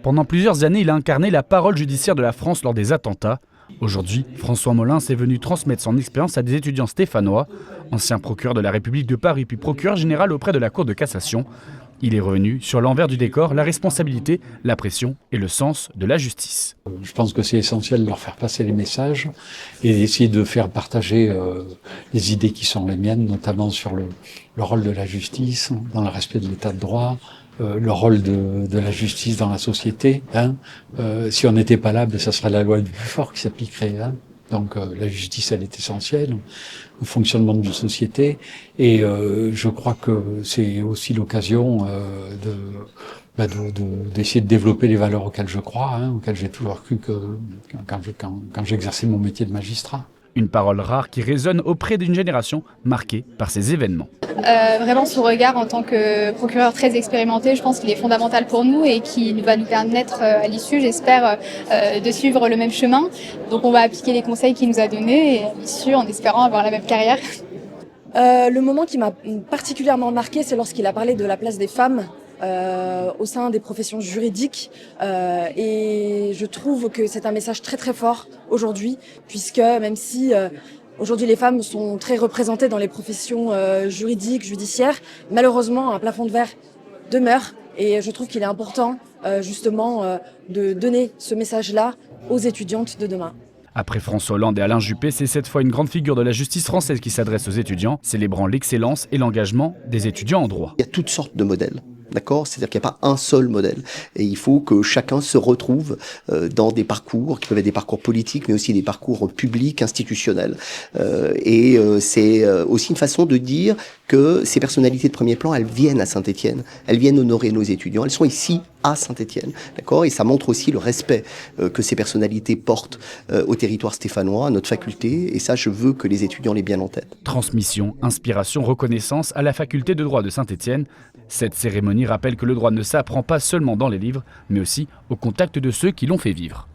Pendant plusieurs années, il a incarné la parole judiciaire de la France lors des attentats. Aujourd'hui, François Molins est venu transmettre son expérience à des étudiants stéphanois, ancien procureur de la République de Paris puis procureur général auprès de la Cour de cassation. Il est revenu sur l'envers du décor, la responsabilité, la pression et le sens de la justice. Je pense que c'est essentiel de leur faire passer les messages et d'essayer de faire partager les idées qui sont les miennes, notamment sur le rôle de la justice dans le respect de l'état de droit, le rôle de la justice dans la société. Si on n'était pas là, ça serait la loi du plus fort qui s'appliquerait. Donc la justice, elle est essentielle au fonctionnement d'une société. Et je crois que c'est aussi l'occasion d'essayer de développer les valeurs auxquelles je crois, auxquelles j'ai toujours cru quand j'exerçais mon métier de magistrat. Une parole rare qui résonne auprès d'une génération marquée par ces événements. Vraiment, ce regard en tant que procureur très expérimenté, je pense qu'il est fondamental pour nous et qui va nous permettre à l'issue, j'espère, de suivre le même chemin. Donc on va appliquer les conseils qu'il nous a donnés et à l'issue, en espérant avoir la même carrière. Le moment qui m'a particulièrement marqué, c'est lorsqu'il a parlé de la place des femmes au sein des professions juridiques et je trouve que c'est un message très très fort aujourd'hui, puisque même si aujourd'hui les femmes sont très représentées dans les professions juridiques, judiciaires, malheureusement un plafond de verre demeure et je trouve qu'il est important justement de donner ce message-là aux étudiantes de demain. Après François Hollande et Alain Juppé, c'est cette fois une grande figure de la justice française qui s'adresse aux étudiants, célébrant l'excellence et l'engagement des étudiants en droit. Il y a toutes sortes de modèles. D'accord ? C'est-à-dire qu'il n'y a pas un seul modèle. Et il faut que chacun se retrouve dans des parcours qui peuvent être des parcours politiques, mais aussi des parcours publics, institutionnels. C'est aussi une façon de dire que ces personnalités de premier plan, elles viennent à Saint-Étienne, elles viennent honorer nos étudiants, elles sont ici à Saint-Étienne. D'accord ? Et ça montre aussi le respect que ces personnalités portent au territoire stéphanois, à notre faculté. Et ça, je veux que les étudiants l'aient bien en tête. Transmission, inspiration, reconnaissance à la faculté de droit de Saint-Étienne. Cette cérémonie rappelle que le droit ne s'apprend pas seulement dans les livres, mais aussi au contact de ceux qui l'ont fait vivre.